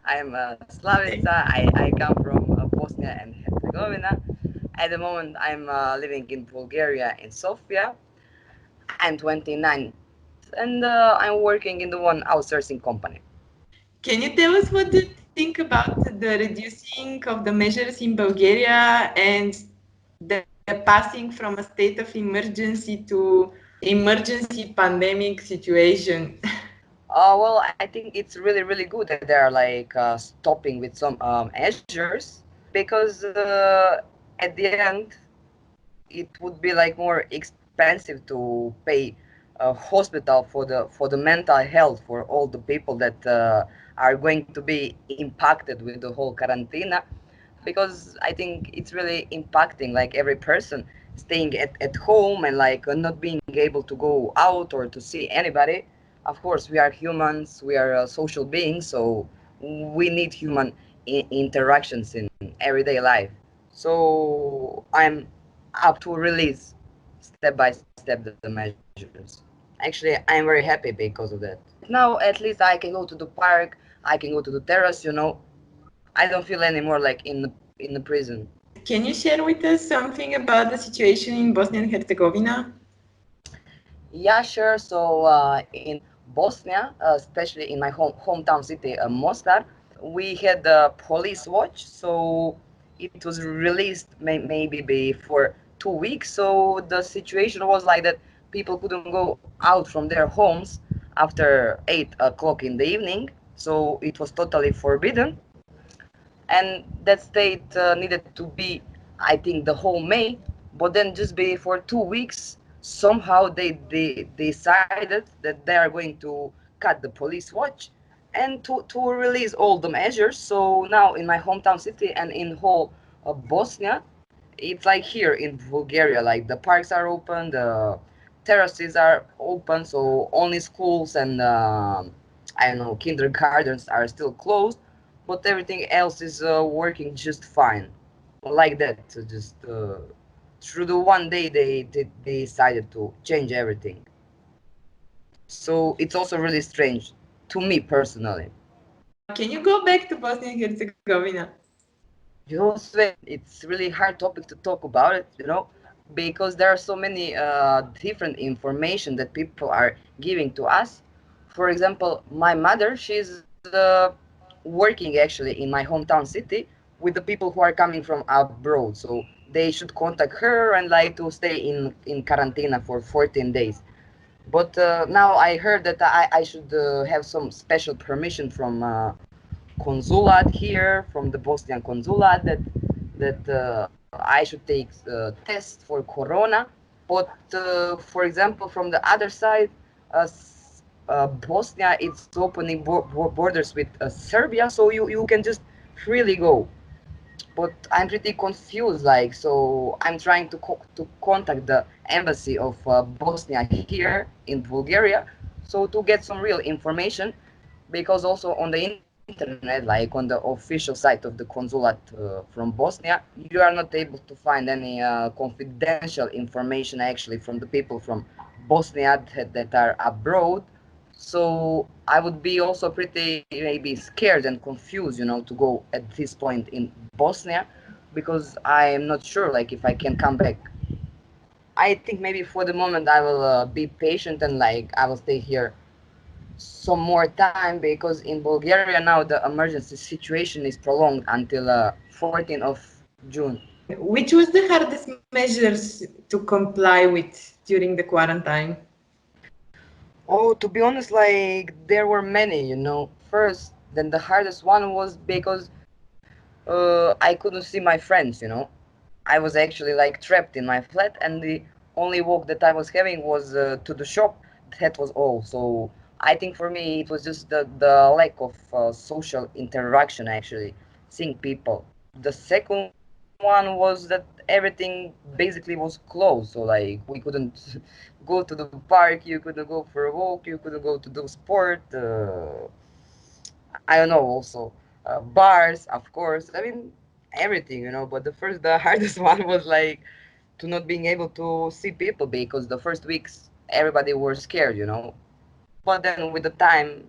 I'm Slavica. I come from Bosnia and Herzegovina. At the moment, I'm living in Bulgaria in Sofia. I'm 29 and I'm working in the one outsourcing company. Can you tell us what do you think about the reducing of the measures in Bulgaria and the passing from a state of emergency to emergency pandemic situation? Well, I think it's really good that they're like stopping with some measures because at the end it would be like more expensive to pay a hospital for the mental health for all the people that are going to be impacted with the whole quarantine, because I think it's really impacting like every person staying at home and like not being able to go out or to see anybody. Of course, we are humans, we are social beings, so we need human interactions in everyday life. So I'm up to release step by step the measures. Actually, I'm very happy because of that. Now, at least I can go to the park, I can go to the terrace. I don't feel anymore like in the prison. Can you share with us something about the situation in Bosnia and Herzegovina? Yeah, sure. So in Bosnia, especially in my hometown city, Mostar, we had the police watch. So it was released maybe before 2 weeks. So the situation was like that people couldn't go out from their homes after 8 o'clock in the evening. So it was totally forbidden, and that state needed to be, I think, the whole May. But then just before 2 weeks, somehow they decided that they are going to cut the police watch and to release all the measures. So now in my hometown city and in whole Bosnia, it's like here in Bulgaria, like the parks are open, the terraces are open, so only schools and I don't know, kindergartens are still closed, but everything else is working just fine. Like that, so just through the one day they decided to change everything. So it's also really strange to me personally. Can you go back to Bosnia and Herzegovina? Sven, it's really hard topic to talk about it, because there are so many different information that people are giving to us. For example, my mother, she's working actually in my hometown city with the people who are coming from abroad. So they should contact her and like to stay in quarantine for 14 days. But now I heard that I should have some special permission from consulate here, from the Bosnian consulate, that I should take tests for corona. But for example, from the other side, Bosnia it's opening borders with Serbia, so you can just freely go. But I'm pretty confused, like, so I'm trying to contact the embassy of Bosnia here in Bulgaria, so to get some real information, because also on the internet, like on the official site of the consulate from Bosnia, you are not able to find any confidential information actually from the people from Bosnia that are abroad. So I would be also pretty maybe scared and confused, to go at this point in Bosnia, because I am not sure like if I can come back. I think maybe for the moment I will be patient and like I will stay here some more time, because in Bulgaria now the emergency situation is prolonged until 14th of June. Which was the hardest measures to comply with during the quarantine? Oh, to be honest, like there were many. First, then the hardest one was because I couldn't see my friends. I was actually like trapped in my flat, and the only walk that I was having was to the shop. That was all. So I think for me it was just the lack of social interaction, actually, seeing people. The second one was that everything basically was closed. So like we couldn't go to the park, you couldn't go for a walk, you couldn't go to do sport. I don't know, also bars, of course. I mean, everything. But the hardest one was like to not being able to see people, because the first weeks everybody was scared. But then with the time,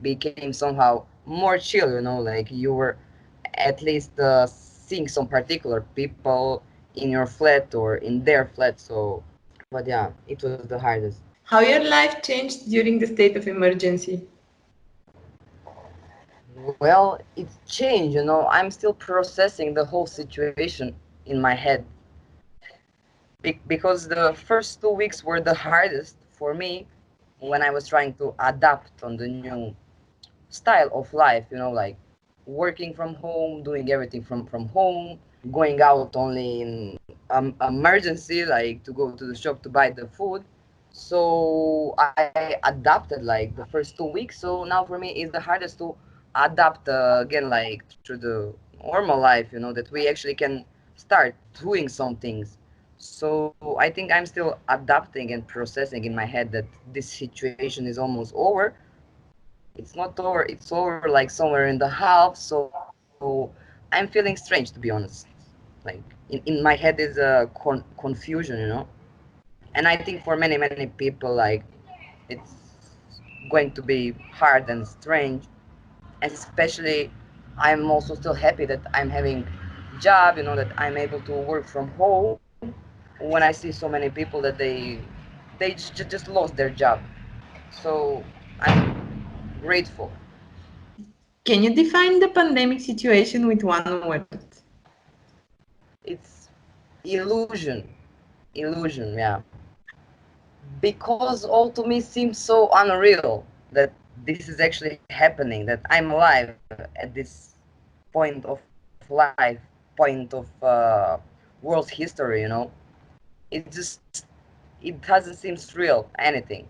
became somehow more chill, like you were at least seeing some particular people in your flat or in their flat. So, but yeah, it was the hardest. How your life changed during the state of emergency? Well, it's changed, I'm still processing the whole situation in my head. Because the first 2 weeks were the hardest for me when I was trying to adapt on the new style of life, like working from home, doing everything from home, going out only in emergency, like to go to the shop to buy the food. So I adapted like the first 2 weeks. So now for me, it's the hardest to adapt again, like through the normal life, that we actually can start doing some things. So I think I'm still adapting and processing in my head that this situation is almost over. It's not over, it's over like somewhere in the half. So I'm feeling strange, to be honest. Like in my head is a confusion, and I think for many people, like it's going to be hard and strange. Especially, I'm also still happy that I'm having job, that I'm able to work from home. When I see so many people that they just lost their job, so I'm grateful. Can you define the pandemic situation with one word? It's illusion. Illusion, yeah. Because all to me seems so unreal that this is actually happening, that I'm alive at this point of life, point of world's history, It just, it doesn't seem real, anything.